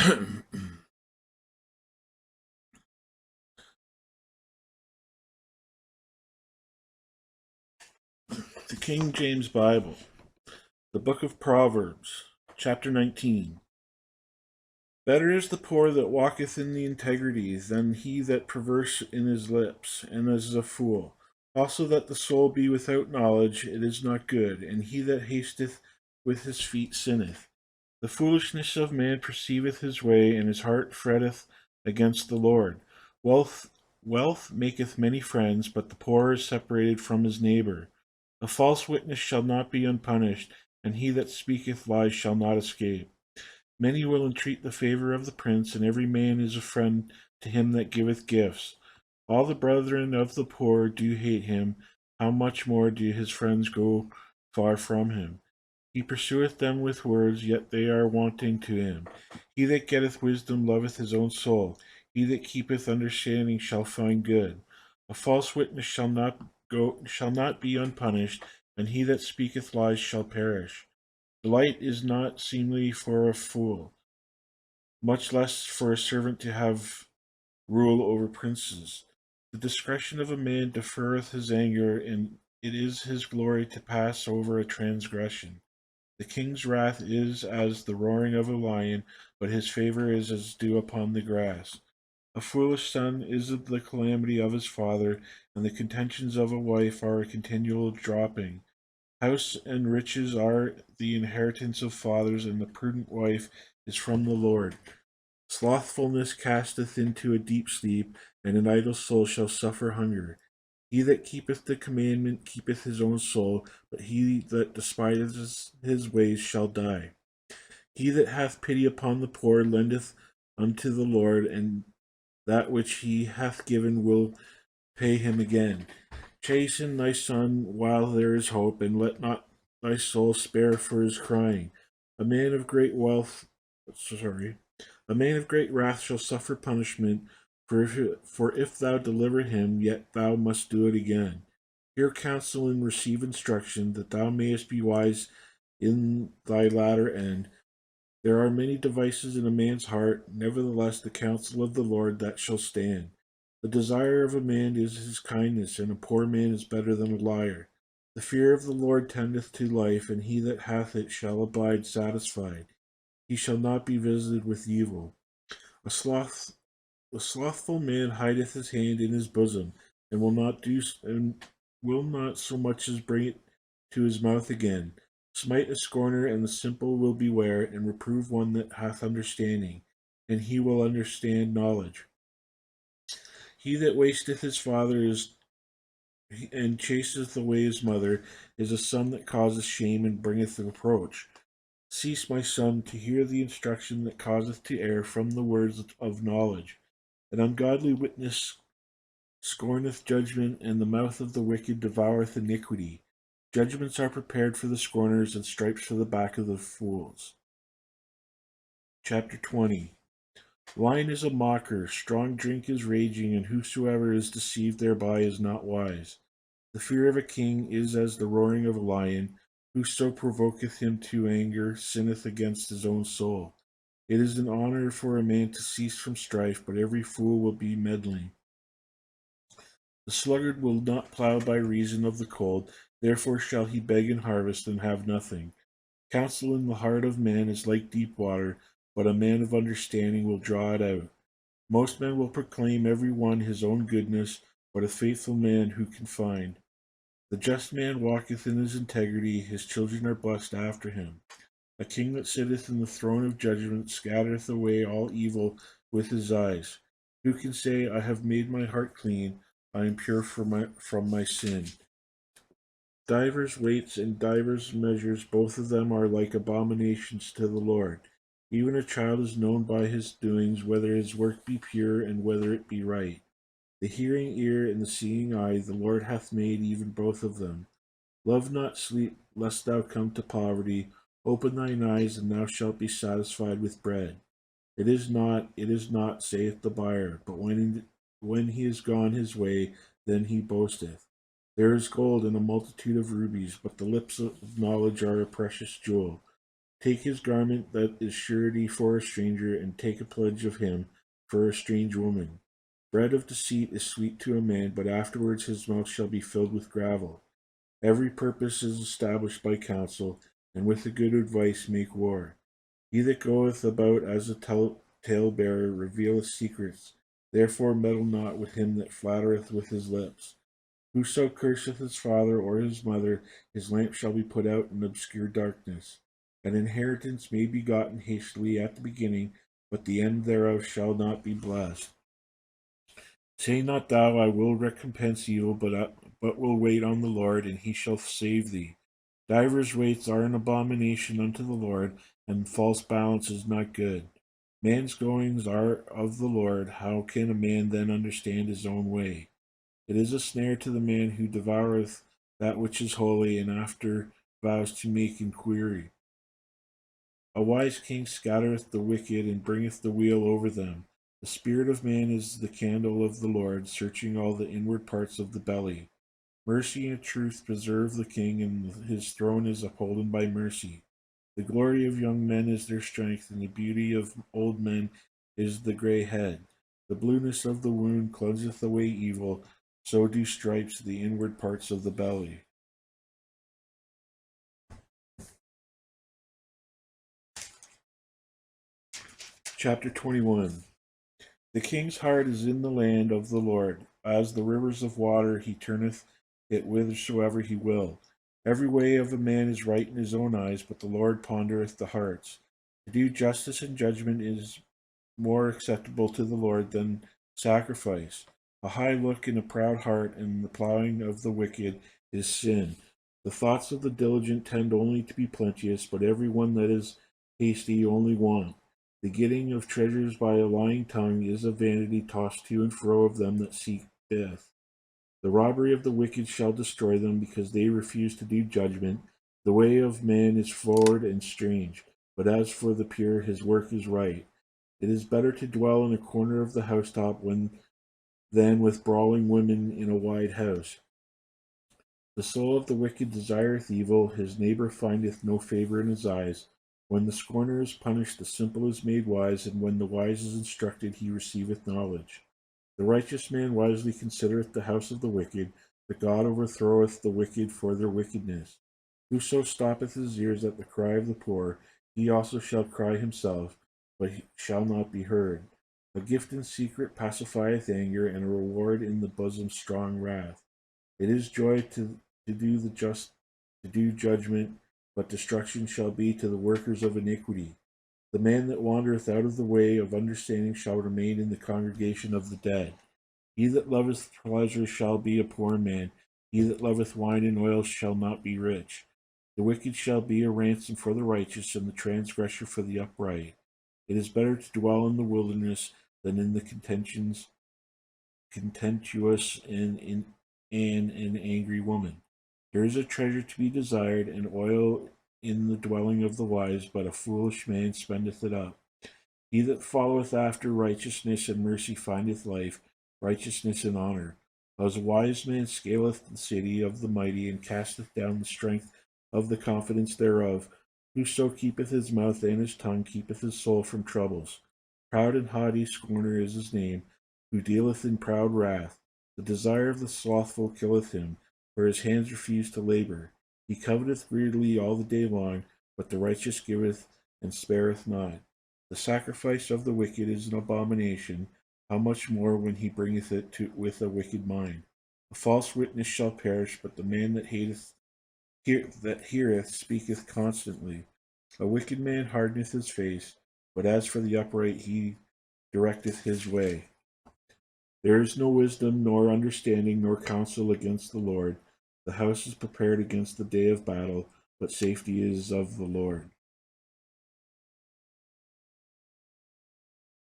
The King James Bible, the book of Proverbs, chapter 19. Better is the poor that walketh in the integrity than he that perverse in his lips, and is a fool. Also that the soul be without knowledge, it is not good, and he that hasteth with his feet sinneth. The foolishness of man perceiveth his way, and his heart fretteth against the Lord. Wealth maketh many friends, but the poor is separated from his neighbor. A false witness shall not be unpunished, and he that speaketh lies shall not escape. Many will entreat the favor of the prince, and every man is a friend to him that giveth gifts. All the brethren of the poor do hate him. How much more do his friends go far from him? He pursueth them with words, yet they are wanting to him. He that getteth wisdom loveth his own soul. He that keepeth understanding shall find good. A false witness shall not be unpunished, and he that speaketh lies shall perish. Delight is not seemly for a fool, much less for a servant to have rule over princes. The discretion of a man deferreth his anger, and it is his glory to pass over a transgression. The king's wrath is as the roaring of a lion, but his favor is as dew upon the grass. A foolish son is the calamity of his father, and the contentions of a wife are a continual dropping. House and riches are the inheritance of fathers, and the prudent wife is from the Lord. Slothfulness casteth into a deep sleep, and an idle soul shall suffer hunger. He that keepeth the commandment keepeth his own soul, but he that despiseth his ways shall die. He that hath pity upon the poor lendeth unto the Lord, and that which he hath given will pay him again. Chasten thy son while there is hope, and let not thy soul spare for his crying. A man of great wealth, sorry, a man of great wrath shall suffer punishment, for if thou deliver him, yet thou must do it again. Hear counsel and receive instruction, that thou mayest be wise in thy latter end. There are many devices in a man's heart, nevertheless the counsel of the Lord that shall stand. The desire of a man is his kindness, and a poor man is better than a liar. The fear of the Lord tendeth to life, and he that hath it shall abide satisfied. He shall not be visited with evil. A sloth a slothful man hideth his hand in his bosom, and will not so much as bring it to his mouth again. Smite a scorner, and the simple will beware, and reprove one that hath understanding, and he will understand knowledge. He that wasteth his father and chaseth away his mother is a son that causeth shame and bringeth reproach. Cease, my son, to hear the instruction that causeth to err from the words of knowledge. An ungodly witness scorneth judgment, and the mouth of the wicked devoureth iniquity. Judgments are prepared for the scorners, and stripes for the back of the fools. Chapter 20. Wine is a mocker, strong drink is raging, and whosoever is deceived thereby is not wise. The fear of a king is as the roaring of a lion. Whoso provoketh him to anger sinneth against his own soul. It is an honor for a man to cease from strife, but every fool will be meddling. The sluggard will not plow by reason of the cold, therefore shall he beg in harvest and have nothing. Counsel in the heart of man is like deep water, but a man of understanding will draw it out. Most men will proclaim every one his own goodness, but a faithful man who can find? The just man walketh in his integrity, his children are blessed after him. A king that sitteth in the throne of judgment scattereth away all evil with his eyes. Who can say, I have made my heart clean, I am pure from my sin? Divers weights and divers measures, both of them are like abominations to the Lord. Even a child is known by his doings, whether his work be pure and whether it be right. The hearing ear and the seeing eye, the Lord hath made even both of them. Love not sleep, lest thou come to poverty. Open thine eyes, and thou shalt be satisfied with bread. It is not, saith the buyer, but when he is gone his way, then he boasteth. There is gold and a multitude of rubies, but the lips of knowledge are a precious jewel. Take his garment that is surety for a stranger, and take a pledge of him for a strange woman. Bread of deceit is sweet to a man, but afterwards his mouth shall be filled with gravel. Every purpose is established by counsel, and with a good advice make war. He that goeth about as a talebearer revealeth secrets. Therefore meddle not with him that flattereth with his lips. Whoso curseth his father or his mother, his lamp shall be put out in obscure darkness. An inheritance may be gotten hastily at the beginning, but the end thereof shall not be blessed. Say not thou, I will recompense evil, but will wait on the Lord, and he shall save thee. Divers weights are an abomination unto the Lord, and false balance is not good. Man's goings are of the Lord. How can a man then understand his own way? It is a snare to the man who devoureth that which is holy, and after vows to make inquiry. A wise king scattereth the wicked, and bringeth the wheel over them. The spirit of man is the candle of the Lord, searching all the inward parts of the belly. Mercy and truth preserve the king, and his throne is upholden by mercy. The glory of young men is their strength, and the beauty of old men is the grey head. The blueness of the wound cleanseth away evil, so do stripes the inward parts of the belly. Chapter 21. The king's heart is in the land of the Lord. As the rivers of water, he turneth it whithersoever he will. Every way of a man is right in his own eyes, but the Lord pondereth the hearts. To do justice and judgment is more acceptable to the Lord than sacrifice. A high look and a proud heart, and the plowing of the wicked is sin. The thoughts of the diligent tend only to be plenteous, but every one that is hasty only want. The getting of treasures by a lying tongue is a vanity tossed to and fro of them that seek death. The robbery of the wicked shall destroy them, because they refuse to do judgment. The way of man is forward and strange, but as for the pure, his work is right. It is better to dwell in a corner of the housetop than with brawling women in a wide house. The soul of the wicked desireth evil, his neighbor findeth no favor in his eyes. When the scorner is punished, the simple is made wise, and when the wise is instructed, he receiveth knowledge. The righteous man wisely considereth the house of the wicked, but God overthroweth the wicked for their wickedness. Whoso stoppeth his ears at the cry of the poor, he also shall cry himself, but he shall not be heard. A gift in secret pacifieth anger, and a reward in the bosom strong wrath. It is joy to do the just, to do judgment, but destruction shall be to the workers of iniquity. The man that wandereth out of the way of understanding shall remain in the congregation of the dead. He that loveth pleasure shall be a poor man. He that loveth wine and oil shall not be rich. The wicked shall be a ransom for the righteous, and the transgressor for the upright. It is better to dwell in the wilderness than in the contentious and an angry woman. There is a treasure to be desired, and oil in the dwelling of the wise, but a foolish man spendeth it up. He that followeth after righteousness and mercy findeth life, righteousness and honor. As a wise man scaleth the city of the mighty, and casteth down the strength of the confidence thereof. Whoso keepeth his mouth and his tongue keepeth his soul from troubles. Proud and haughty scorner is his name, who dealeth in proud wrath. The desire of the slothful killeth him, for his hands refuse to labor. He coveteth greedily all the day long, but the righteous giveth and spareth not. The sacrifice of the wicked is an abomination, how much more when he bringeth it to with a wicked mind. A false witness shall perish, but the man that heareth speaketh constantly. A wicked man hardeneth his face, but as for the upright he directeth his way. There is no wisdom, nor understanding, nor counsel against the Lord. The house is prepared against the day of battle, but safety is of the Lord.